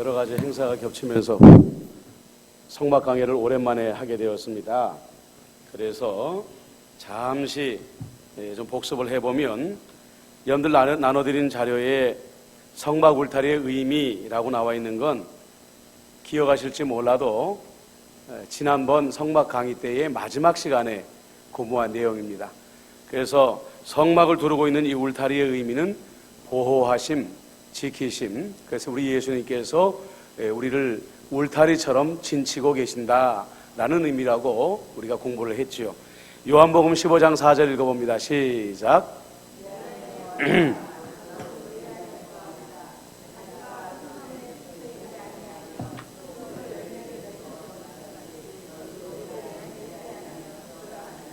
여러 가지 행사가 겹치면서 성막 강해를 오랜만에 하게 되었습니다. 그래서 잠시 좀 복습을 해보면 여러분들 나눠드린 자료에 성막 울타리의 의미라고 나와 있는 건 기억하실지 몰라도 지난번 성막 강의 때의 마지막 시간에 공부한 내용입니다. 그래서 성막을 두르고 있는 이 울타리의 의미는 보호하심, 지키심. 그래서 우리 예수님께서 우리를 울타리처럼 진치고 계신다라는 의미라고 우리가 공부를 했지요. 요한복음 15장 4절 읽어봅니다. 시작.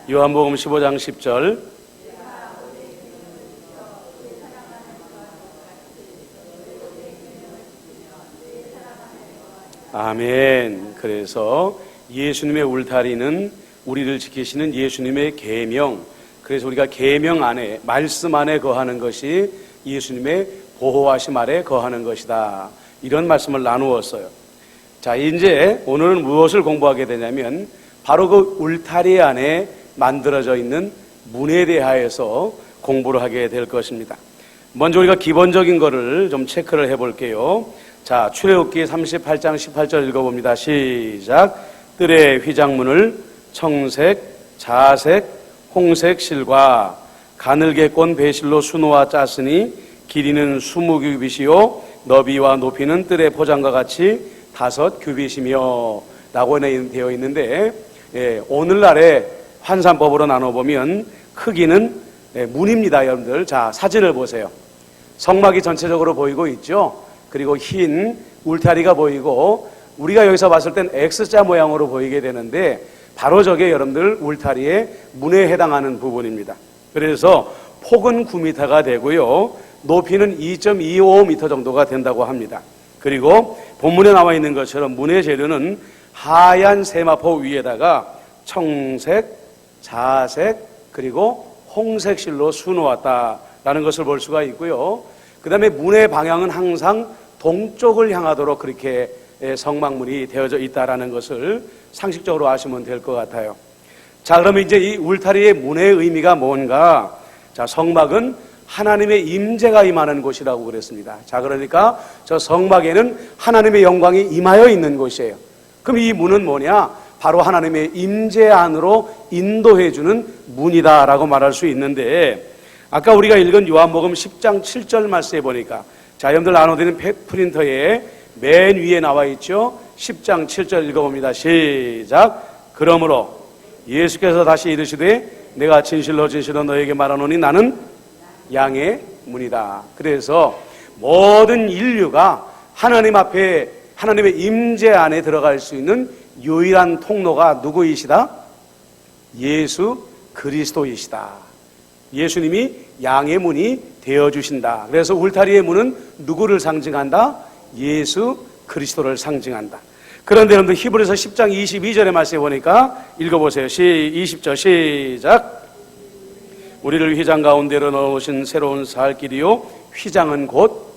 요한복음 15장 10절. 아멘. 그래서 예수님의 울타리는 우리를 지키시는 예수님의 계명, 그래서 우리가 계명 안에, 말씀 안에 거하는 것이 예수님의 보호하심 아래 거하는 것이다. 이런 말씀을 나누었어요. 자, 이제 오늘은 무엇을 공부하게 되냐면 바로 그 울타리 안에 만들어져 있는 문에 대하여서 공부를 하게 될 것입니다. 먼저 우리가 기본적인 거를 좀 체크를 해볼게요. 자, 출애굽기 38장 18절 읽어봅니다. 시작. 뜰의 휘장문을 청색, 자색, 홍색 실과 가늘게 꼰 배실로 수놓아 짰으니 길이는 20규빗이요 너비와 높이는 뜰의 포장과 같이 5규빗이며 라고 되어 있는데, 오늘날의 환산법으로 나눠보면 크기는 문입니다. 여러분들, 자, 사진을 보세요. 성막이 전체적으로 보이고 있죠. 그리고 흰 울타리가 보이고 우리가 여기서 봤을 땐 X자 모양으로 보이게 되는데 바로 저게 여러분들 울타리의 문에 해당하는 부분입니다. 그래서 폭은 9m가 되고요, 높이는 2.25m 정도가 된다고 합니다. 그리고 본문에 나와 있는 것처럼 문의 재료는 하얀 세마포 위에다가 청색, 자색, 그리고 홍색 실로 수놓았다라는 것을 볼 수가 있고요. 그 다음에 문의 방향은 항상 동쪽을 향하도록 그렇게 성막문이 되어져 있다라는 것을 상식적으로 아시면 될 것 같아요. 자, 그러면 이제 이 울타리의 문의 의미가 뭔가? 자, 성막은 하나님의 임재가 임하는 곳이라고 그랬습니다. 자, 그러니까 저 성막에는 하나님의 영광이 임하여 있는 곳이에요. 그럼 이 문은 뭐냐? 바로 하나님의 임재 안으로 인도해주는 문이다라고 말할 수 있는데, 아까 우리가 읽은 요한복음 10장 7절 말씀에 보니까, 자, 여러분들 나눠드리는 프린터에 맨 위에 나와 있죠. 10장 7절 읽어봅니다. 시작. 그러므로 예수께서 다시 이르시되 내가 진실로 진실로 너에게 말하노니 나는 양의 문이다. 그래서 모든 인류가 하나님 앞에 하나님의 임재 안에 들어갈 수 있는 유일한 통로가 누구이시다? 예수 그리스도이시다. 예수님이 양의 문이 되어주신다. 그래서 울타리의 문은 누구를 상징한다? 예수 그리스도를 상징한다. 그런데 여러분들 히브리서 10장 22절의 말씀에 보니까 읽어보세요. 20절 시작. 우리를 휘장 가운데로 넣으신 새로운 살 길이요 휘장은 곧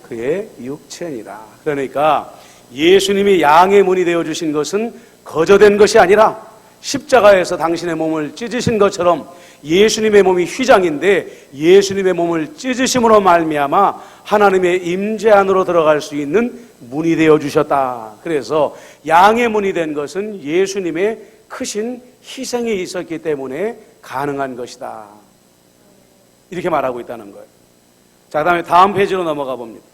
그의 육체니라. 그러니까 예수님이 양의 문이 되어주신 것은 거저된 것이 아니라 십자가에서 당신의 몸을 찢으신 것처럼 예수님의 몸이 휘장인데 예수님의 몸을 찢으심으로 말미암아 하나님의 임재 안으로 들어갈 수 있는 문이 되어주셨다. 그래서 양의 문이 된 것은 예수님의 크신 희생이 있었기 때문에 가능한 것이다. 이렇게 말하고 있다는 거예요. 자, 그 다음에 다음 페이지로 넘어가 봅니다.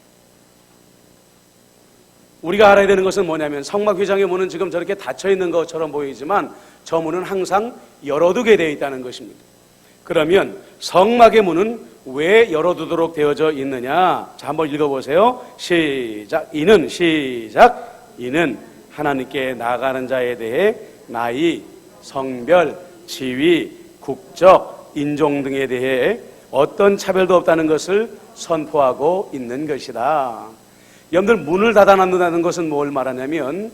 우리가 알아야 되는 것은 뭐냐면 성막 휘장의 문은 지금 저렇게 닫혀 있는 것처럼 보이지만 저 문은 항상 열어두게 되어 있다는 것입니다. 그러면 성막의 문은 왜 열어두도록 되어져 있느냐? 자, 한번 읽어보세요. 시작. 이는 시작. 이는 하나님께 나아가는 자에 대해 나이, 성별, 지위, 국적, 인종 등에 대해 어떤 차별도 없다는 것을 선포하고 있는 것이다. 여러분들, 문을 닫아놓는다는 것은 뭘 말하냐면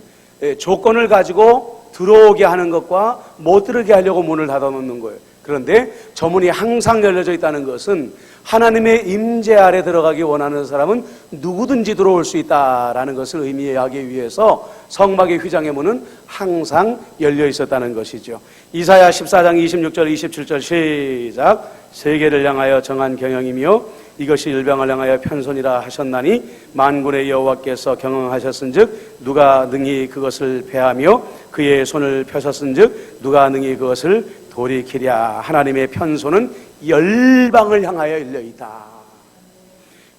조건을 가지고 들어오게 하는 것과 못 들어오게 하려고 문을 닫아놓는 거예요. 그런데 저 문이 항상 열려져 있다는 것은 하나님의 임재 아래 들어가기 원하는 사람은 누구든지 들어올 수 있다라는 것을 의미하기 위해서 성막의 휘장의 문은 항상 열려 있었다는 것이죠. 이사야 14장 26절 27절 시작. 세계를 향하여 정한 경영이며 이것이 일병을 향하여 편손이라 하셨나니 만군의 여호와께서 경영하셨은즉 누가 능히 그것을 패하며 그의 손을 펴셨은즉 누가 능히 그것을 돌이키랴. 하나님의 편손은 열방을 향하여 열려있다.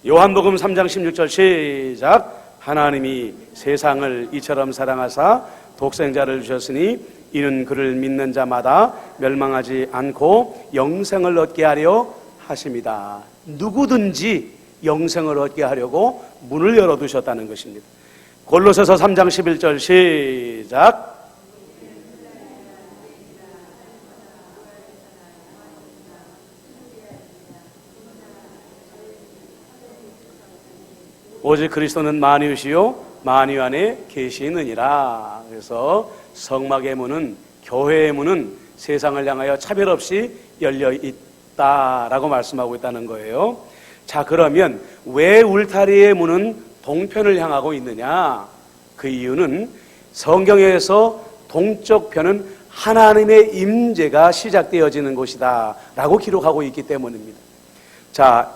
요한복음 3장 16절 시작. 하나님이 세상을 이처럼 사랑하사 독생자를 주셨으니 이는 그를 믿는 자마다 멸망하지 않고 영생을 얻게 하려 하십니다. 누구든지 영생을 얻게 하려고 문을 열어두셨다는 것입니다. 골로새서 3장 11절 시작. 오직 그리스도는 만유시요 만유 안에 계시느니라. 그래서 성막의 문은, 교회의 문은 세상을 향하여 차별 없이 열려 있다라고 말씀하고 있다는 거예요. 자, 그러면 왜 울타리의 문은 동편을 향하고 있느냐? 그 이유는 성경에서 동쪽 편은 하나님의 임재가 시작되어지는 곳이다 라고 기록하고 있기 때문입니다. 자,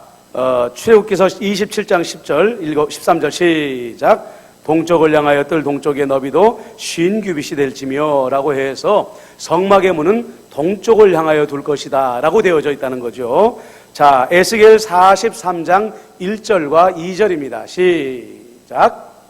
출애굽기서 27장 10절 13절 시작. 동쪽을 향하여 뜰 동쪽의 너비도 50규빗이 될지며 라고 해서 성막의 문은 동쪽을 향하여 둘 것이다 라고 되어져 있다는 거죠. 자, 에스겔 43장 1절과 2절입니다. 시작.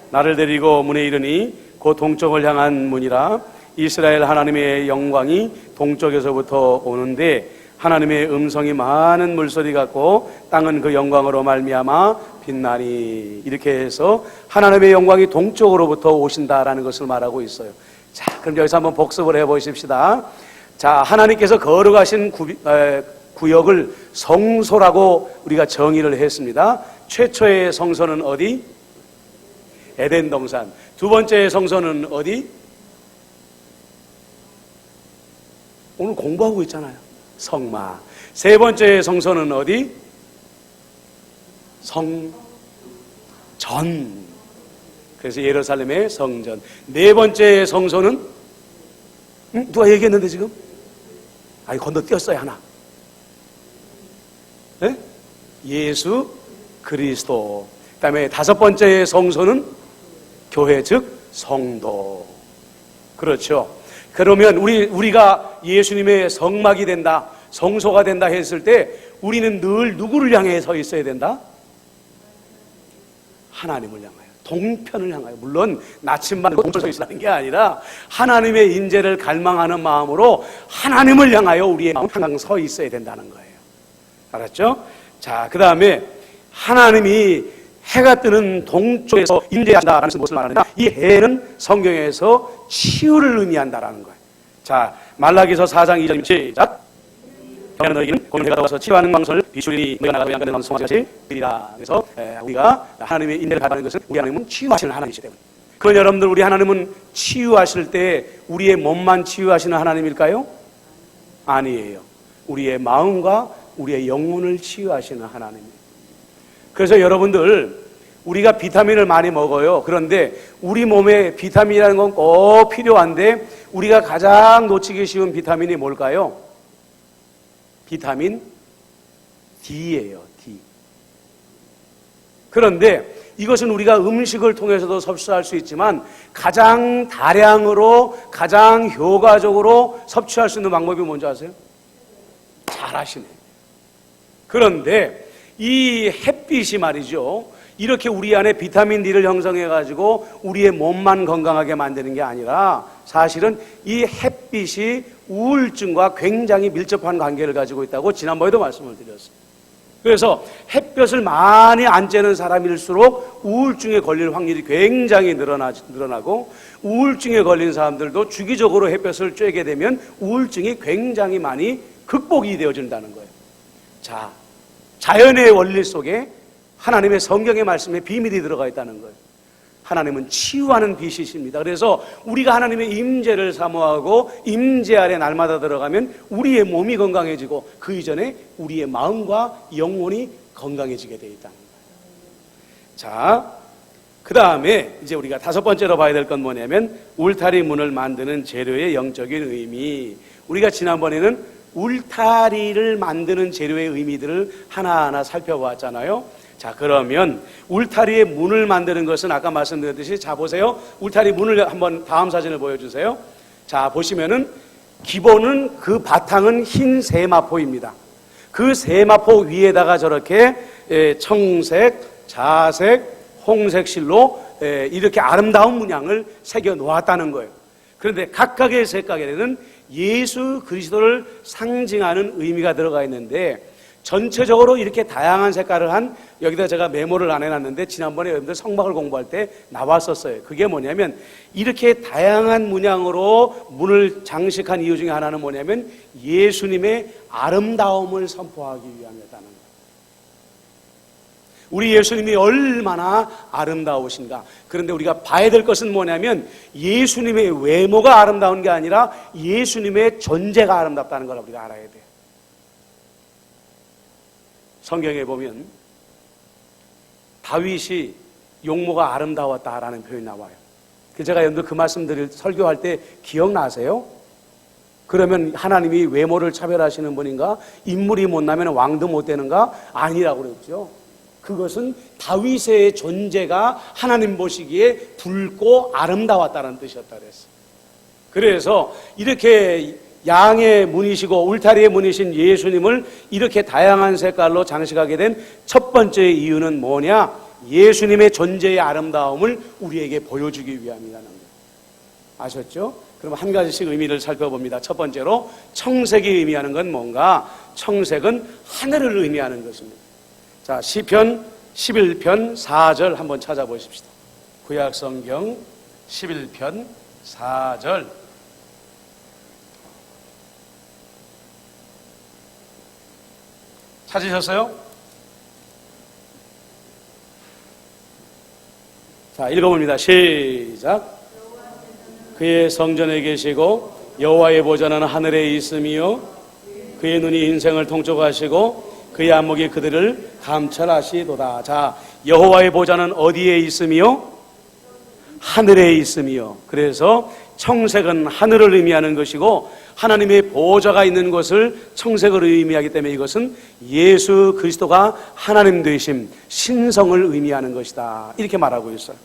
나를 데리고 문에 이르니 곧 동쪽을 향한 문이라. 이스라엘 하나님의 영광이 동쪽에서부터 오는데 하나님의 음성이 많은 물소리 같고 땅은 그 영광으로 말미암아 빛나니. 이렇게 해서 하나님의 영광이 동쪽으로부터 오신다라는 것을 말하고 있어요. 자, 그럼 여기서 한번 복습을 해보십시다. 자, 하나님께서 거룩하신 구역을 성소라고 우리가 정의를 했습니다. 최초의 성소는 어디? 에덴 동산. 두 번째의 성소는 어디? 오늘 공부하고 있잖아요. 성막. 세 번째의 성소는 어디? 성전. 그래서 예루살렘의 성전. 네 번째의 성소는 누가 얘기했는데 지금? 아니, 건너뛰었어요 하나. 네? 예수 그리스도. 그 다음에 다섯 번째의 성소는 교회, 즉 성도. 그렇죠. 그러면 우리가 예수님의 성막이 된다, 성소가 된다 했을 때 우리는 늘 누구를 향해 서 있어야 된다? 하나님을 향하여, 동편을 향하여. 물론 나침반 동편에 서 있으라는 게 아니라 하나님의 인재를 갈망하는 마음으로 하나님을 향하여 우리의 마음 항상 서 있어야 된다는 거예요. 알았죠? 자, 그 다음에 하나님이 해가 뜨는 동쪽에서 임재한다라는 것을 말하는데 이 해는 성경에서 치유를 의미한다라는 거예요. 자, 말라기서 4장 2절 시작. 경외하는 너희는 곧 해가 와서 치유하는 광선을 비추리니 너희가 나가도 양간된 광선같이 되리라. 그래서 우리가 하나님의 인내를 받는 것은 우리 하나님은 치유하시는 하나님이시기 때문에. 그건 여러분들, 우리 하나님은 치유하실 때 우리의 몸만 치유하시는 하나님일까요? 아니에요. 우리의 마음과 우리의 영혼을 치유하시는 하나님이에요. 그래서 여러분들, 우리가 비타민을 많이 먹어요. 그런데 우리 몸에 비타민이라는 건 꼭 필요한데 우리가 가장 놓치기 쉬운 비타민이 뭘까요? 비타민 D예요. D. 그런데 이것은 우리가 음식을 통해서도 섭취할 수 있지만 가장 다량으로, 가장 효과적으로 섭취할 수 있는 방법이 뭔지 아세요? 잘 아시네. 그런데 이 햇빛이 말이죠, 이렇게 우리 안에 비타민 D를 형성해가지고 우리의 몸만 건강하게 만드는 게 아니라 사실은 이 햇빛이 우울증과 굉장히 밀접한 관계를 가지고 있다고 지난번에도 말씀을 드렸어요. 그래서 햇볕을 많이 안 쬐는 사람일수록 우울증에 걸릴 확률이 굉장히 늘어나고, 우울증에 걸린 사람들도 주기적으로 햇볕을 쬐게 되면 우울증이 굉장히 많이 극복이 되어진다는 거예요. 자, 자연의 원리 속에 하나님의 성경의 말씀에 비밀이 들어가 있다는 거예요. 하나님은 치유하는 빛이십니다. 그래서 우리가 하나님의 임재를 사모하고 임재 아래 날마다 들어가면 우리의 몸이 건강해지고 그 이전에 우리의 마음과 영혼이 건강해지게 되어 있다는 거예요. 자, 그 다음에 이제 우리가 다섯 번째로 봐야 될 건 뭐냐면 울타리 문을 만드는 재료의 영적인 의미. 우리가 지난번에는 울타리를 만드는 재료의 의미들을 하나하나 살펴보았잖아요. 자, 그러면 울타리의 문을 만드는 것은 아까 말씀드렸듯이, 자 보세요. 울타리 문을 한번 다음 사진을 보여주세요. 자, 보시면은 기본은 그 바탕은 흰 세마포입니다. 그 세마포 위에다가 저렇게 청색, 자색, 홍색 실로 이렇게 아름다운 문양을 새겨 놓았다는 거예요. 그런데 각각의 색깔에는 예수 그리스도를 상징하는 의미가 들어가 있는데, 전체적으로 이렇게 다양한 색깔을 한, 여기다 제가 메모를 안 해놨는데 지난번에 여러분들 성막을 공부할 때 나왔었어요. 그게 뭐냐면 이렇게 다양한 문양으로 문을 장식한 이유 중에 하나는 뭐냐면 예수님의 아름다움을 선포하기 위함이었다는 거예요. 우리 예수님이 얼마나 아름다우신가. 그런데 우리가 봐야 될 것은 뭐냐면 예수님의 외모가 아름다운 게 아니라 예수님의 존재가 아름답다는 걸 우리가 알아야 돼요. 성경에 보면 다윗이 용모가 아름다웠다라는 표현이 나와요. 제가 여러분들 그 말씀들을 설교할 때 기억나세요? 그러면 하나님이 외모를 차별하시는 분인가? 인물이 못나면 왕도 못 되는가? 아니라고 그랬죠. 그것은 다윗의 존재가 하나님 보시기에 붉고 아름다웠다는 뜻이었다 그랬어요. 그래서 이렇게 양의 문이시고 울타리의 문이신 예수님을 이렇게 다양한 색깔로 장식하게 된 첫 번째 이유는 뭐냐? 예수님의 존재의 아름다움을 우리에게 보여주기 위함이라는 거예요. 아셨죠? 그럼 한 가지씩 의미를 살펴봅니다. 첫 번째로 청색이 의미하는 건 뭔가? 청색은 하늘을 의미하는 것입니다. 자, 시편 11편 4절 한번 찾아보십시다. 구약성경 11편 4절. 찾으셨어요? 자, 읽어봅니다. 시작. 그의 성전에 계시고 여호와의 보좌는 하늘에 있으며 그의 눈이 인생을 통촉하시고 그의 안목이 그들을 감찰하시도다. 자, 여호와의 보좌는 어디에 있으며? 하늘에 있으며. 그래서 청색은 하늘을 의미하는 것이고 하나님의 보좌가 있는 곳을 청색을 의미하기 때문에 이것은 예수 그리스도가 하나님 되심, 신성을 의미하는 것이다. 이렇게 말하고 있어요.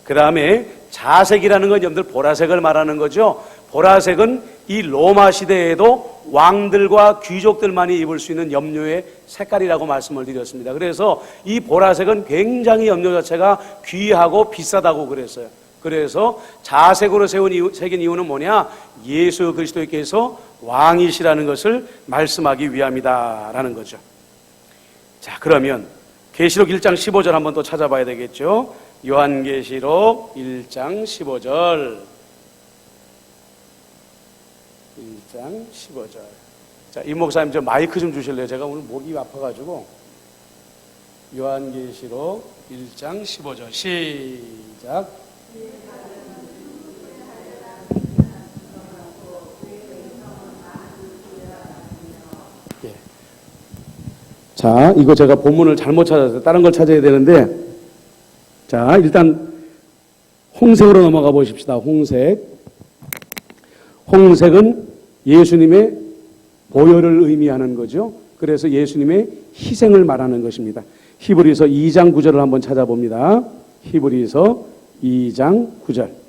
그 다음에 자색이라는 건 여러분들 보라색을 말하는 거죠. 보라색은 이 로마 시대에도 왕들과 귀족들만이 입을 수 있는 염료의 색깔이라고 말씀을 드렸습니다. 그래서 이 보라색은 굉장히 염료 자체가 귀하고 비싸다고 그랬어요. 그래서 자색으로 새긴 이유는 뭐냐? 예수 그리스도께서 왕이시라는 것을 말씀하기 위함이다라는 거죠. 자, 그러면 계시록 1장 15절 한번 또 찾아봐야 되겠죠. 요한계시록 1장 15절. 1장 15절. 자, 이 목사님 저 마이크 좀 주실래요? 제가 오늘 목이 아파가지고. 요한계시록 1장 15절. 시작. 예. 자, 이거 제가 본문을 잘못 찾았어요. 다른 걸 찾아야 되는데. 자, 일단 홍색으로 넘어가 보십시다. 홍색. 홍색은 예수님의 보혈을 의미하는 거죠. 그래서 예수님의 희생을 말하는 것입니다. 히브리서 2장 9절을 한번 찾아봅니다. 히브리서 2장 9절.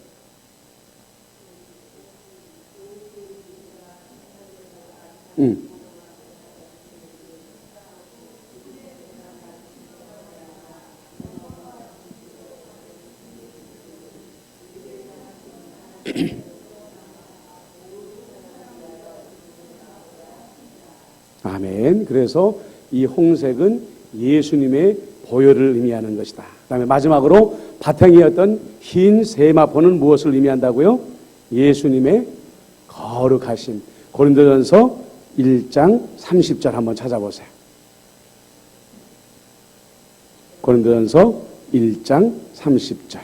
아멘. 그래서 이 홍색은 예수님의 보혈을 의미하는 것이다. 그 다음에 마지막으로 바탕이었던 흰 세마포는 무엇을 의미한다고요? 예수님의 거룩하심. 고린도전서 1장 30절 한번 찾아보세요. 고린도전서 1장 30절.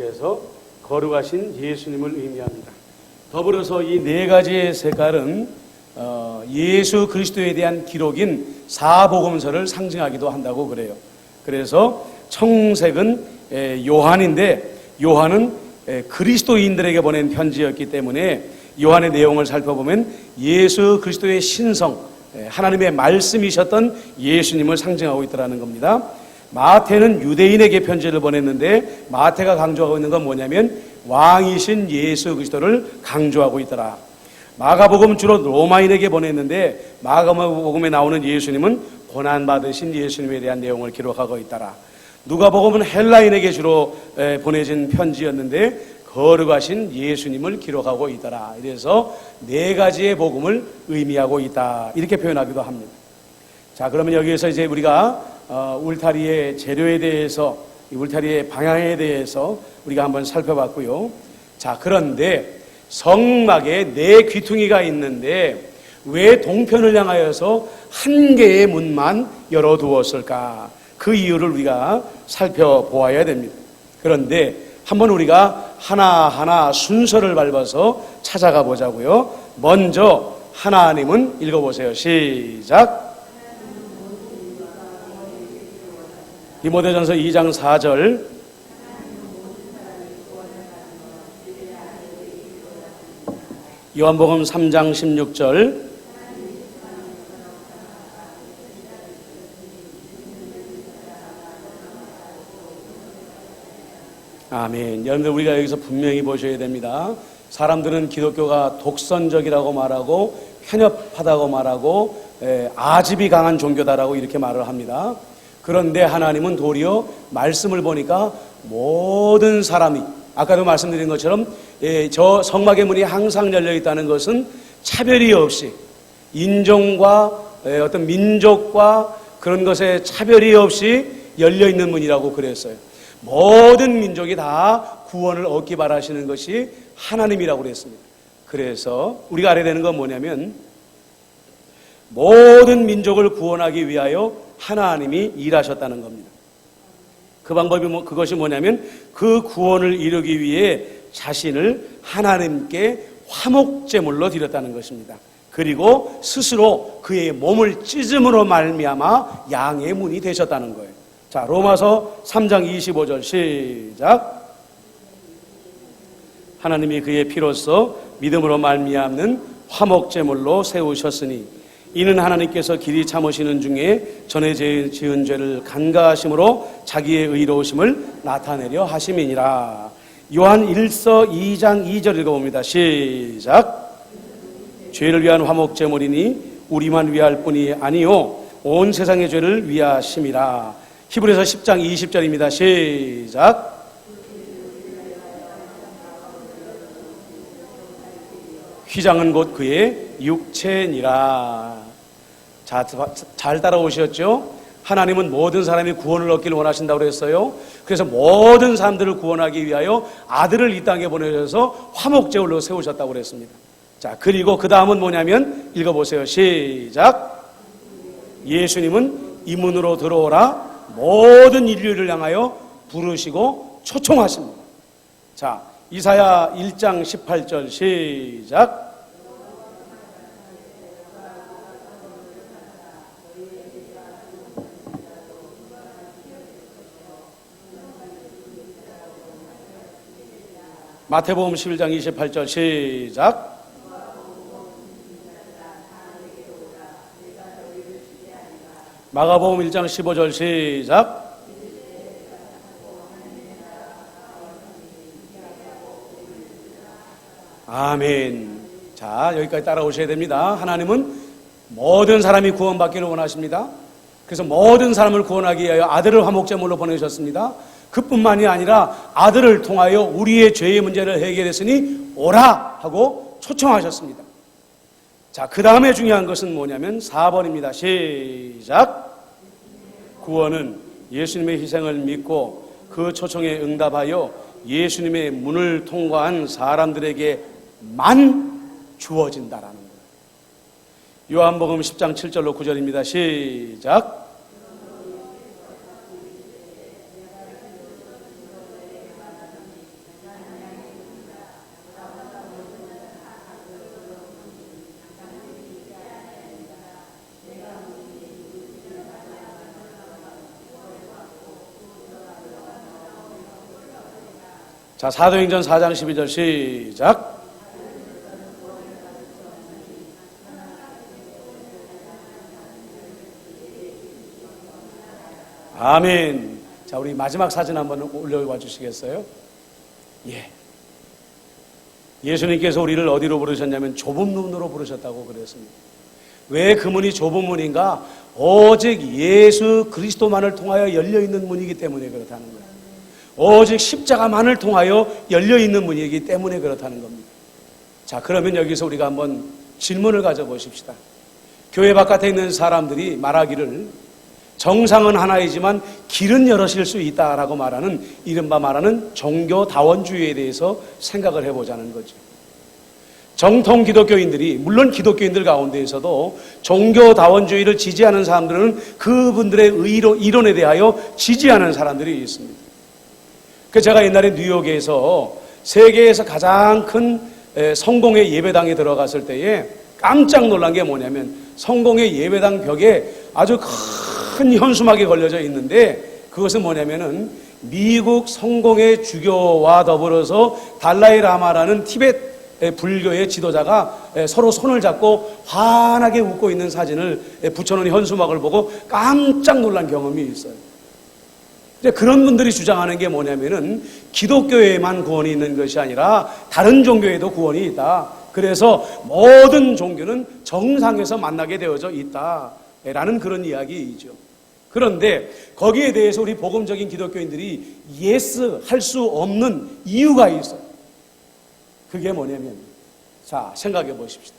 해서 거룩하신 예수님을 의미합니다. 더불어서 이 네 가지의 색깔은 예수 그리스도에 대한 기록인 사복음서를 상징하기도 한다고 그래요. 그래서 청색은 요한인데, 요한은 그리스도인들에게 보낸 편지였기 때문에 요한의 내용을 살펴보면 예수 그리스도의 신성, 하나님의 말씀이셨던 예수님을 상징하고 있더라는 겁니다. 마태는 유대인에게 편지를 보냈는데, 마태가 강조하고 있는 건 뭐냐면 왕이신 예수 그리스도를 강조하고 있더라. 마가복음은 주로 로마인에게 보냈는데, 마가복음에 나오는 예수님은 고난받으신 예수님에 대한 내용을 기록하고 있더라. 누가복음은 헬라인에게 주로 보내진 편지였는데 거룩하신 예수님을 기록하고 있더라. 이래서 네 가지의 복음을 의미하고 있다, 이렇게 표현하기도 합니다. 자, 그러면 여기에서 이제 우리가 울타리의 재료에 대해서, 울타리의 방향에 대해서 우리가 한번 살펴봤고요. 자, 그런데 성막에 네 귀퉁이가 있는데 왜 동편을 향하여서 한 개의 문만 열어두었을까? 그 이유를 우리가 살펴보아야 됩니다. 그런데 한번 우리가 하나하나 순서를 밟아서 찾아가 보자고요. 먼저 하나님은, 읽어보세요. 시작. 디모데전서 2장 4절. 요한복음 3장 16절. 아멘. 여러분들, 우리가 여기서 분명히 보셔야 됩니다. 사람들은 기독교가 독선적이라고 말하고 편협하다고 말하고 아집이 강한 종교다라고 이렇게 말을 합니다. 그런데 하나님은 도리어 말씀을 보니까 모든 사람이, 아까도 말씀드린 것처럼 저 성막의 문이 항상 열려 있다는 것은 차별이 없이, 인종과 어떤 민족과 그런 것에 차별이 없이 열려 있는 문이라고 그랬어요. 모든 민족이 다 구원을 얻기 바라시는 것이 하나님이라고 그랬습니다. 그래서 우리가 알아야 되는 건 뭐냐면, 모든 민족을 구원하기 위하여 하나님이 일하셨다는 겁니다. 그 방법이 그것이 뭐냐면, 그 구원을 이루기 위해 자신을 하나님께 화목제물로 드렸다는 것입니다. 그리고 스스로 그의 몸을 찢음으로 말미암아 양의 문이 되셨다는 거예요. 자, 로마서 3장 25절 시작. 하나님이 그의 피로써 믿음으로 말미암는 화목제물로 세우셨으니 이는 하나님께서 길이 참으시는 중에 전에 지은 죄를 간과하심으로 자기의 의로우심을 나타내려 하심이니라. 요한 1서 2장 2절 읽어봅니다. 시작. 죄를 위한 화목제물이니 우리만 위할 뿐이 아니요 온 세상의 죄를 위하심이라. 히브리서 10장 20절입니다. 시작. 휘장은 곧 그의 육체니라. 자, 잘 따라오셨죠? 하나님은 모든 사람이 구원을 얻기를 원하신다고 그랬어요. 그래서 모든 사람들을 구원하기 위하여 아들을 이 땅에 보내셔서 화목제물로 세우셨다고 그랬습니다. 자, 그리고 그 다음은 뭐냐면, 읽어보세요. 시작. 예수님은 이 문으로 들어오라 모든 인류를 향하여 부르시고 초청하십니다. 자, 이사야 1장 18절 시작. 마태복음 11장 28절 시작. 마가복음 1장 15절 시작. 아멘. 자, 여기까지 따라오셔야 됩니다. 하나님은 모든 사람이 구원받기를 원하십니다. 그래서 모든 사람을 구원하기 위하여 아들을 화목제물로 보내셨습니다. 그뿐만이 아니라 아들을 통하여 우리의 죄의 문제를 해결했으니 오라 하고 초청하셨습니다. 자, 그 다음에 중요한 것은 뭐냐면 4번입니다. 시작. 구원은 예수님의 희생을 믿고 그 초청에 응답하여 예수님의 문을 통과한 사람들에게만 주어진다라는 거예요. 요한복음 10장 7절로 9절입니다. 시작. 자, 사도행전 4장 12절 시작. 아멘. 자, 우리 마지막 사진 한번 올려와 주시겠어요? 예. 예수님께서 우리를 어디로 부르셨냐면 좁은 문으로 부르셨다고 그랬습니다. 왜 그 문이 좁은 문인가? 오직 예수 그리스도만을 통하여 열려있는 문이기 때문에 그렇다는 거예요. 오직 십자가만을 통하여 열려있는 문이기 때문에 그렇다는 겁니다. 자, 그러면 여기서 우리가 한번 질문을 가져보십시다. 교회 바깥에 있는 사람들이 말하기를 정상은 하나이지만 길은 여럿일 수 있다라고 말하는 이른바 말하는 종교다원주의에 대해서 생각을 해보자는 거죠. 정통 기독교인들이, 물론 기독교인들 가운데에서도 종교다원주의를 지지하는 사람들은 그분들의 이론에 대하여 지지하는 사람들이 있습니다. 제가 옛날에 뉴욕에서 세계에서 가장 큰 성공의 예배당에 들어갔을 때에 깜짝 놀란 게 뭐냐면 성공의 예배당 벽에 아주 큰 현수막이 걸려져 있는데 그것은 뭐냐면은 미국 성공의 주교와 더불어서 달라이 라마라는 티베트 불교의 지도자가 서로 손을 잡고 환하게 웃고 있는 사진을 붙여놓은 현수막을 보고 깜짝 놀란 경험이 있어요. 그런 분들이 주장하는 게 뭐냐면은 기독교에만 구원이 있는 것이 아니라 다른 종교에도 구원이 있다. 그래서 모든 종교는 정상에서 만나게 되어져 있다라는 그런 이야기이죠. 그런데 거기에 대해서 우리 복음적인 기독교인들이 예스 할 수 없는 이유가 있어요. 그게 뭐냐면, 자, 생각해 보십시다.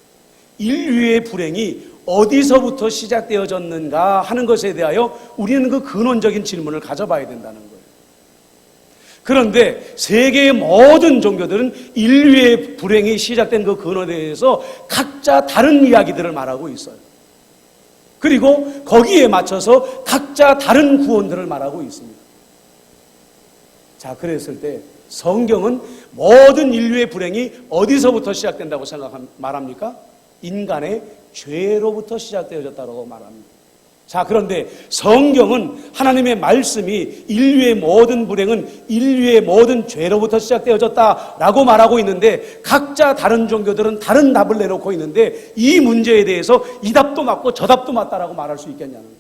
인류의 불행이 어디서부터 시작되어졌는가 하는 것에 대하여 우리는 그 근원적인 질문을 가져봐야 된다는 거예요. 그런데 세계의 모든 종교들은 인류의 불행이 시작된 그 근원에 대해서 각자 다른 이야기들을 말하고 있어요. 그리고 거기에 맞춰서 각자 다른 구원들을 말하고 있습니다. 자, 그랬을 때 성경은 모든 인류의 불행이 어디서부터 시작된다고 말합니까? 인간의 죄로부터 시작되어졌다고 말합니다. 자, 그런데 성경은 하나님의 말씀이 인류의 모든 불행은 인류의 모든 죄로부터 시작되어졌다라고 말하고 있는데 각자 다른 종교들은 다른 답을 내놓고 있는데 이 문제에 대해서 이 답도 맞고 저 답도 맞다라고 말할 수 있겠냐는 거예요.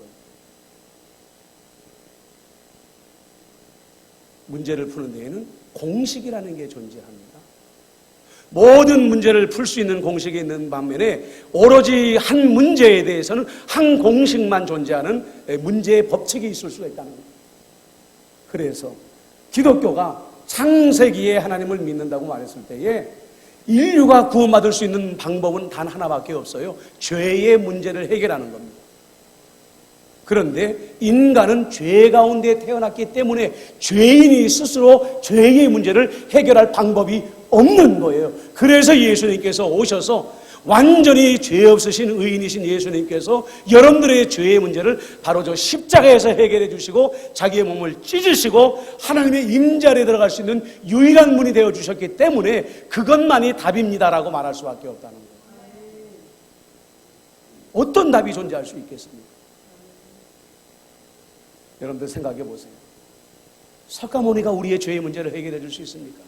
문제를 푸는 데에는 공식이라는 게 존재합니다. 모든 문제를 풀 수 있는 공식이 있는 반면에 오로지 한 문제에 대해서는 한 공식만 존재하는 문제의 법칙이 있을 수가 있다는 거예요. 그래서 기독교가 창세기에 하나님을 믿는다고 말했을 때에 인류가 구원받을 수 있는 방법은 단 하나밖에 없어요. 죄의 문제를 해결하는 겁니다. 그런데 인간은 죄 가운데 태어났기 때문에 죄인이 스스로 죄의 문제를 해결할 방법이 없는 거예요. 그래서 예수님께서 오셔서 완전히 죄 없으신 의인이신 예수님께서 여러분들의 죄의 문제를 바로 저 십자가에서 해결해 주시고 자기의 몸을 찢으시고 하나님의 임재 아래 들어갈 수 있는 유일한 문이 되어 주셨기 때문에 그것만이 답입니다라고 말할 수밖에 없다는 거예요. 어떤 답이 존재할 수 있겠습니까? 여러분들 생각해 보세요. 석가모니가 우리의 죄의 문제를 해결해 줄 수 있습니까?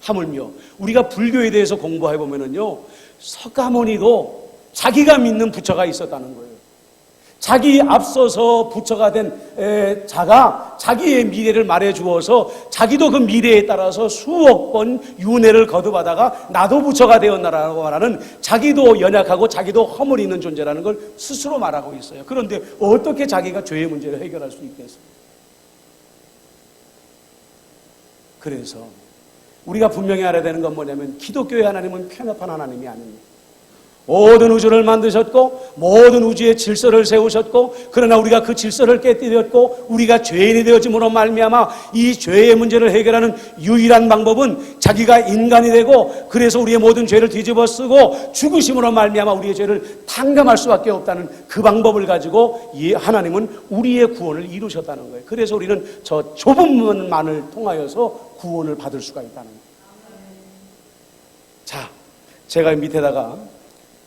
하물며 우리가 불교에 대해서 공부해 보면은요, 석가모니도 자기가 믿는 부처가 있었다는 거예요. 자기 앞서서 부처가 된 자가 자기의 미래를 말해 주어서 자기도 그 미래에 따라서 수억 번 윤회를 거듭하다가 나도 부처가 되었나라고 말하는 자기도 연약하고 자기도 허물 있는 존재라는 걸 스스로 말하고 있어요. 그런데 어떻게 자기가 죄의 문제를 해결할 수 있겠어요? 그래서 우리가 분명히 알아야 되는 건 뭐냐면 기독교의 하나님은 편협한 하나님이 아닙니다. 모든 우주를 만드셨고 모든 우주의 질서를 세우셨고 그러나 우리가 그 질서를 깨뜨렸고 우리가 죄인이 되어짐으로 말미암아 이 죄의 문제를 해결하는 유일한 방법은 자기가 인간이 되고 그래서 우리의 모든 죄를 뒤집어 쓰고 죽으심으로 말미암아 우리의 죄를 탕감할 수밖에 없다는 그 방법을 가지고 하나님은 우리의 구원을 이루셨다는 거예요. 그래서 우리는 저 좁은 문만을 통하여서 구원을 받을 수가 있다는 거예요. 자, 제가 밑에다가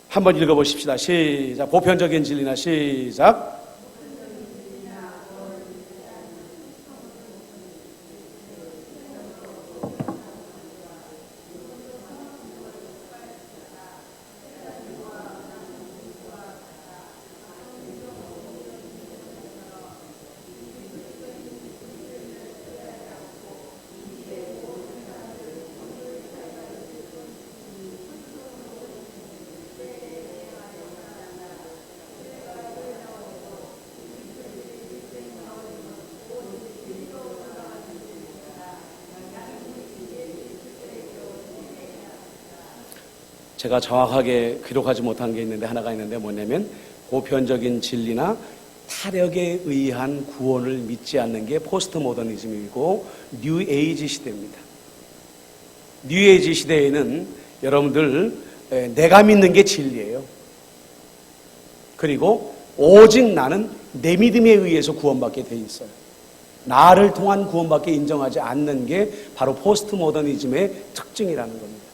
한번 읽어보십시다. 시작. 보편적인 진리나 시작. 제가 정확하게 기록하지 못한 게 있는데 하나가 있는데 뭐냐면 보편적인 진리나 타력에 의한 구원을 믿지 않는 게 포스트 모더니즘이고 뉴 에이지 시대입니다. 뉴 에이지 시대에는 여러분들 내가 믿는 게 진리예요. 그리고 오직 나는 내 믿음에 의해서 구원받게 돼 있어요. 나를 통한 구원받게 인정하지 않는 게 바로 포스트 모더니즘의 특징이라는 겁니다.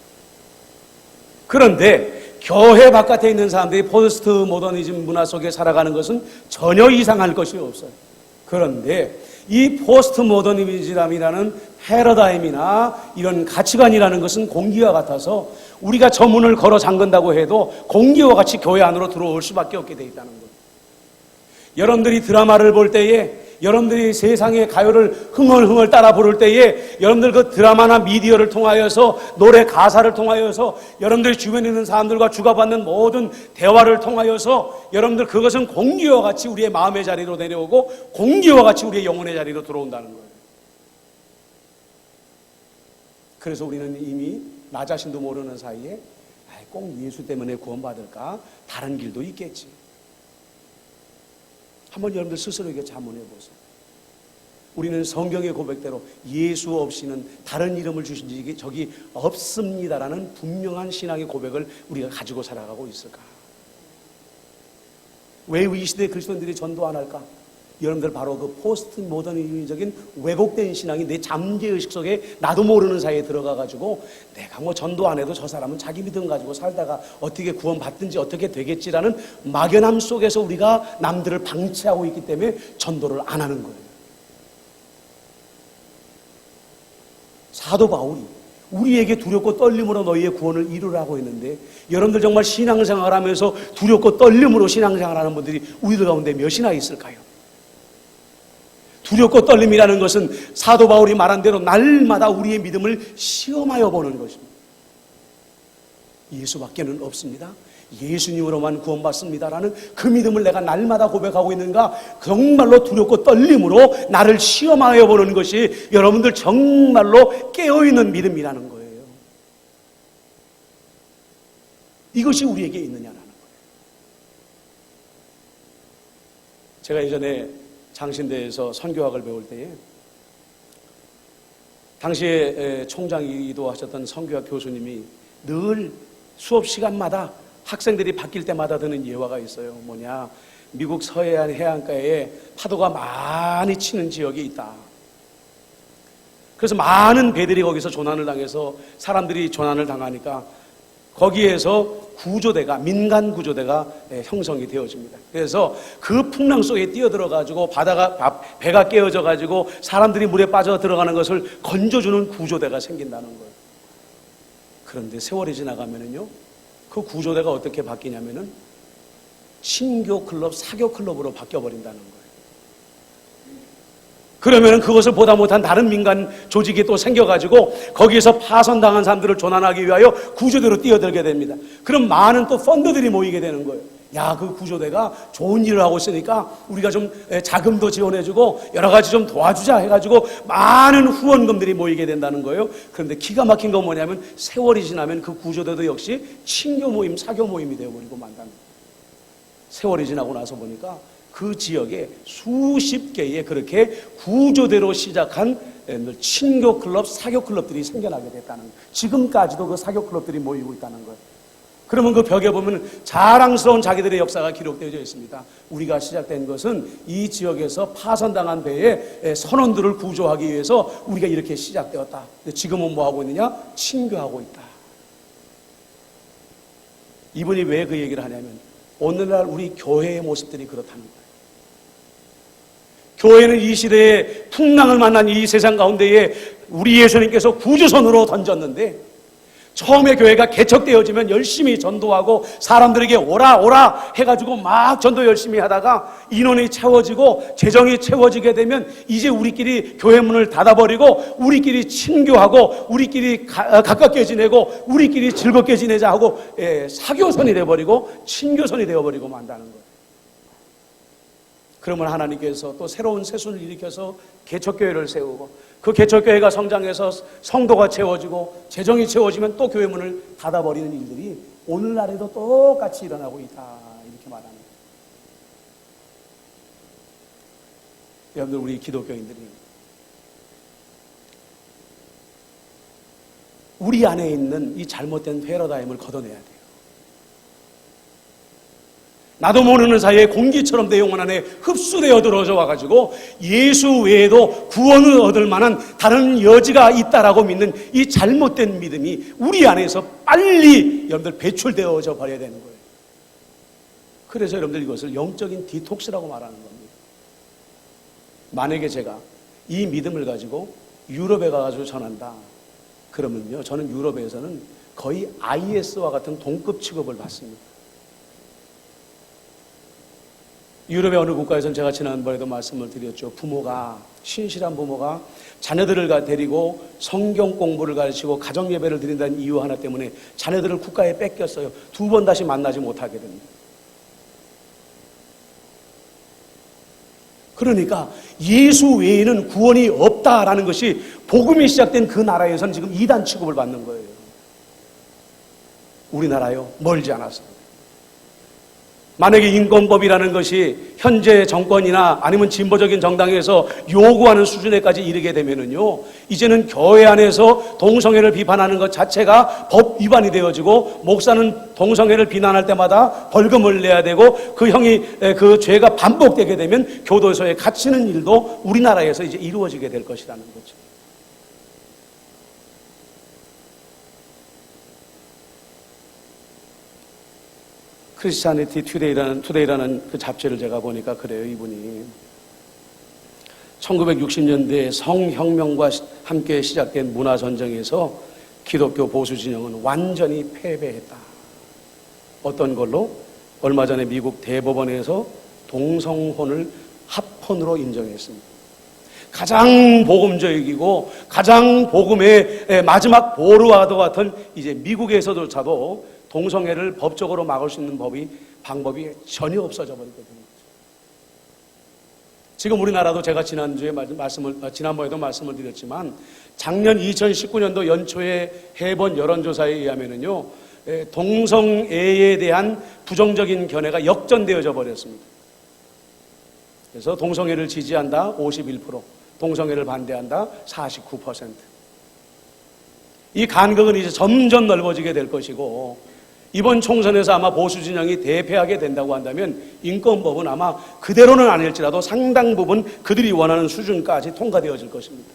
그런데 교회 바깥에 있는 사람들이 포스트 모더니즘 문화 속에 살아가는 것은 전혀 이상할 것이 없어요. 그런데 이 포스트 모더니즘이라는 패러다임이나 이런 가치관이라는 것은 공기와 같아서 우리가 저 문을 걸어 잠근다고 해도 공기와 같이 교회 안으로 들어올 수밖에 없게 돼 있다는 거예요. 여러분들이 드라마를 볼 때에, 여러분들이 세상의 가요를 흥얼흥얼 따라 부를 때에, 여러분들 그 드라마나 미디어를 통하여서, 노래 가사를 통하여서, 여러분들이 주변에 있는 사람들과 주고받는 모든 대화를 통하여서 여러분들 그것은 공기와 같이 우리의 마음의 자리로 내려오고 공기와 같이 우리의 영혼의 자리로 들어온다는 거예요. 그래서 우리는 이미 나 자신도 모르는 사이에 꼭 예수 때문에 구원받을까? 다른 길도 있겠지. 한번 여러분들 스스로에게 자문해 보세요. 우리는 성경의 고백대로 예수 없이는 다른 이름을 주신 적이 없습니다라는 분명한 신앙의 고백을 우리가 가지고 살아가고 있을까? 왜 이 시대에 그리스도인들이 전도 안 할까? 여러분들 바로 그 포스트 모더니즘적인 왜곡된 신앙이 내 잠재의식 속에 나도 모르는 사이에 들어가가지고 내가 뭐 전도 안 해도 저 사람은 자기 믿음 가지고 살다가 어떻게 구원받든지 어떻게 되겠지라는 막연함 속에서 우리가 남들을 방치하고 있기 때문에 전도를 안 하는 거예요. 사도 바울이 우리에게 두렵고 떨림으로 너희의 구원을 이루라고 했는데 여러분들 정말 신앙생활을 하면서 두렵고 떨림으로 신앙생활을 하는 분들이 우리들 가운데 몇이나 있을까요? 두렵고 떨림이라는 것은 사도 바울이 말한 대로 날마다 우리의 믿음을 시험하여 보는 것입니다. 예수밖에는 없습니다. 예수님으로만 구원받습니다라는 그 믿음을 내가 날마다 고백하고 있는가? 정말로 두렵고 떨림으로 나를 시험하여 보는 것이 여러분들 정말로 깨어있는 믿음이라는 거예요. 이것이 우리에게 있느냐라는 거예요. 제가 예전에 장신대에서 선교학을 배울 때에 당시에 총장이기도 하셨던 선교학 교수님이 늘 수업 시간마다 학생들이 바뀔 때마다 드는 예화가 있어요. 뭐냐? 미국 서해안 해안가에 파도가 많이 치는 지역이 있다. 그래서 많은 배들이 거기서 조난을 당해서 사람들이 조난을 당하니까 거기에서 구조대가, 민간 구조대가 형성이 되어집니다. 그래서 그 풍랑 속에 뛰어들어가지고 배가 깨어져가지고 사람들이 물에 빠져 들어가는 것을 건져주는 구조대가 생긴다는 거예요. 그런데 세월이 지나가면은요, 그 구조대가 어떻게 바뀌냐면은 신교 클럽, 사교 클럽으로 바뀌어버린다는 거예요. 그러면 그것을 보다 못한 다른 민간 조직이 또 생겨가지고 거기에서 파손당한 사람들을 조난하기 위하여 구조대로 뛰어들게 됩니다. 그럼 많은 또 펀드들이 모이게 되는 거예요. 야, 그 구조대가 좋은 일을 하고 있으니까 우리가 좀 자금도 지원해주고 여러 가지 좀 도와주자 해가지고 많은 후원금들이 모이게 된다는 거예요. 그런데 기가 막힌 건 뭐냐면 세월이 지나면 그 구조대도 역시 친교 모임, 사교 모임이 되어버리고 만다는 거예요. 세월이 지나고 나서 보니까 그 지역에 수십 개의 그렇게 구조대로 시작한 친교 클럽, 사교 클럽들이 생겨나게 됐다는 거예요. 지금까지도 그 사교 클럽들이 모이고 있다는 거예요. 그러면 그 벽에 보면 자랑스러운 자기들의 역사가 기록되어져 있습니다. 우리가 시작된 것은 이 지역에서 파손당한 배의 선원들을 구조하기 위해서 우리가 이렇게 시작되었다. 근데 지금은 뭐 하고 있느냐? 친교하고 있다. 이분이 왜 그 얘기를 하냐면 오늘날 우리 교회의 모습들이 그렇다는 거예요. 교회는 이 시대에 풍랑을 만난 이 세상 가운데에 우리 예수님께서 구주선으로 던졌는데 처음에 교회가 개척되어지면 열심히 전도하고 사람들에게 오라 해가지고 막 전도 열심히 하다가 인원이 채워지고 재정이 채워지게 되면 이제 우리끼리 교회 문을 닫아버리고 우리끼리 친교하고 우리끼리 가깝게 지내고 우리끼리 즐겁게 지내자 하고 사교선이 되어버리고 친교선이 되어버리고 만다는 거예요. 그러면 하나님께서 또 새로운 세순을 일으켜서 개척교회를 세우고 그 개척교회가 성장해서 성도가 채워지고 재정이 채워지면 또 교회 문을 닫아버리는 일들이 오늘날에도 똑같이 일어나고 있다, 이렇게 말합니다. 여러분들, 우리 기독교인들이 우리 안에 있는 이 잘못된 패러다임을 걷어내야 돼요. 나도 모르는 사이에 공기처럼 내 영혼 안에 흡수되어 들어져 와가지고 예수 외에도 구원을 얻을 만한 다른 여지가 있다라고 믿는 이 잘못된 믿음이 우리 안에서 빨리 여러분들 배출되어져 버려야 되는 거예요. 그래서 여러분들 이것을 영적인 디톡스라고 말하는 겁니다. 만약에 제가 이 믿음을 가지고 유럽에 가가지고 전한다, 그러면요, 저는 유럽에서는 거의 IS와 같은 동급 취급을 받습니다. 유럽의 어느 국가에서는 제가 지난번에도 말씀을 드렸죠. 신실한 부모가 자녀들을 데리고 성경 공부를 가르치고 가정 예배를 드린다는 이유 하나 때문에 자녀들을 국가에 뺏겼어요. 2번 다시 만나지 못하게 됩니다. 그러니까 예수 외에는 구원이 없다라는 것이 복음이 시작된 그 나라에서는 지금 이단 취급을 받는 거예요. 우리나라요, 멀지 않았습니다. 만약에 인권법이라는 것이 현재 정권이나 아니면 진보적인 정당에서 요구하는 수준에까지 이르게 되면은요, 이제는 교회 안에서 동성애를 비판하는 것 자체가 법 위반이 되어지고, 목사는 동성애를 비난할 때마다 벌금을 내야 되고, 그 죄가 반복되게 되면 교도소에 갇히는 일도 우리나라에서 이제 이루어지게 될 것이라는 거죠. 크리스찬리티 투데이라는 그 잡지를 제가 보니까 그래요. 이분이 1960년대 성혁명과 함께 시작된 문화전쟁에서 기독교 보수 진영은 완전히 패배했다. 어떤 걸로? 얼마 전에 미국 대법원에서 동성혼을 합헌으로 인정했습니다. 가장 복음적이고 가장 복음의 마지막 보루와도 같은 이제 미국에서조차도 동성애를 법적으로 막을 수 있는 방법이 전혀 없어져 버리거든요. 지금 우리나라도 제가 지난번에도 말씀을 드렸지만, 작년 2019년도 연초에 해본 여론조사에 의하면은요, 동성애에 대한 부정적인 견해가 역전되어져 버렸습니다. 그래서 동성애를 지지한다 51%, 동성애를 반대한다 49%. 이 간극은 이제 점점 넓어지게 될 것이고, 이번 총선에서 아마 보수 진영이 대패하게 된다고 한다면 인권법은 아마 그대로는 아닐지라도 상당 부분 그들이 원하는 수준까지 통과되어질 것입니다.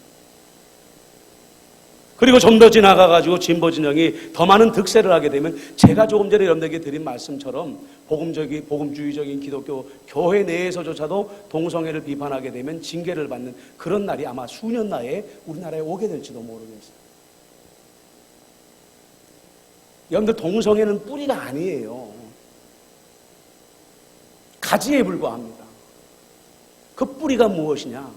그리고 좀 더 지나가가지고 진보 진영이 더 많은 득세를 하게 되면, 제가 조금 전에 여러분들에게 드린 말씀처럼 복음주의적인 기독교 교회 내에서조차도 동성애를 비판하게 되면 징계를 받는 그런 날이 아마 수년 내에 우리나라에 오게 될지도 모르겠어요. 여러분들, 동성애는 뿌리가 아니에요. 가지에 불과합니다. 그 뿌리가 무엇이냐?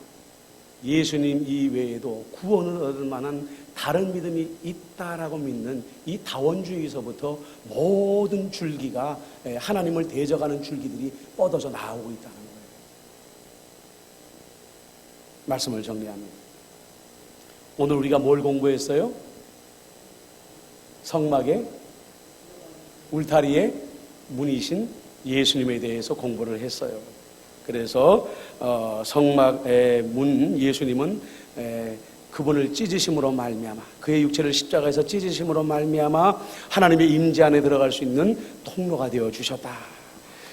예수님 이외에도 구원을 얻을 만한 다른 믿음이 있다라고 믿는 이 다원주의에서부터 모든 줄기가, 하나님을 대적하는 줄기들이 뻗어서 나오고 있다는 거예요. 말씀을 정리합니다. 오늘 우리가 뭘 공부했어요? 성막의 울타리의 문이신 예수님에 대해서 공부를 했어요. 그래서 성막의 문 예수님은 그분을 찢으심으로 말미암아, 그의 육체를 십자가에서 찢으심으로 말미암아 하나님의 임재 안에 들어갈 수 있는 통로가 되어 주셨다.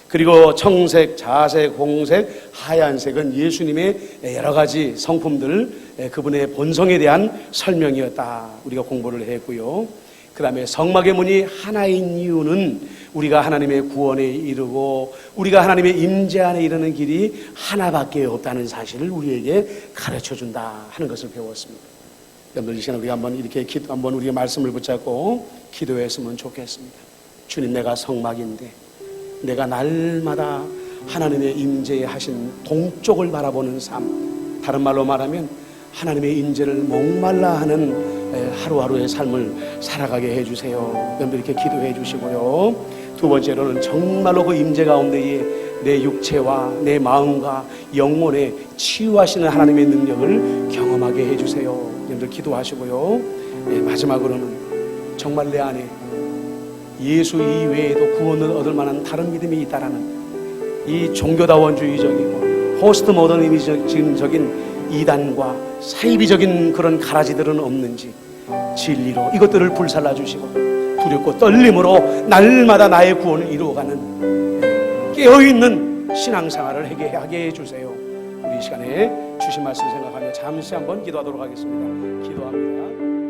그리고 청색, 자색, 홍색, 하얀색은 예수님의 여러 가지 성품들, 그분의 본성에 대한 설명이었다. 우리가 공부를 했고요. 그 다음에 성막의 문이 하나인 이유는 우리가 하나님의 구원에 이르고 우리가 하나님의 임재 안에 이르는 길이 하나밖에 없다는 사실을 우리에게 가르쳐준다 하는 것을 배웠습니다. 여러분들, 이 시간 우리가 한번 우리의 말씀을 붙잡고 기도했으면 좋겠습니다. 주님, 내가 성막인데 내가 날마다 하나님의 임재에 하신 동쪽을 바라보는 삶, 다른 말로 말하면 하나님의 임재를 목말라 하는 하루하루의 삶을 살아가게 해주세요. 여러분들 이렇게 기도해 주시고요. 두 번째로는 정말로 그 임재 가운데에 내 육체와 내 마음과 영혼에 치유하시는 하나님의 능력을 경험하게 해주세요. 여러분들 기도하시고요. 마지막으로는 정말 내 안에 예수 이외에도 구원을 얻을 만한 다른 믿음이 있다라는 이 종교다원주의적이고 포스트 모더니즘적인 이단과 사이비적인 그런 가라지들은 없는지 진리로 이것들을 불살라 주시고 두렵고 떨림으로 날마다 나의 구원을 이루어가는 깨어있는 신앙생활을 하게 해주세요. 우리 이 시간에 주신 말씀 생각하며 잠시 한번 기도하도록 하겠습니다. 기도합니다.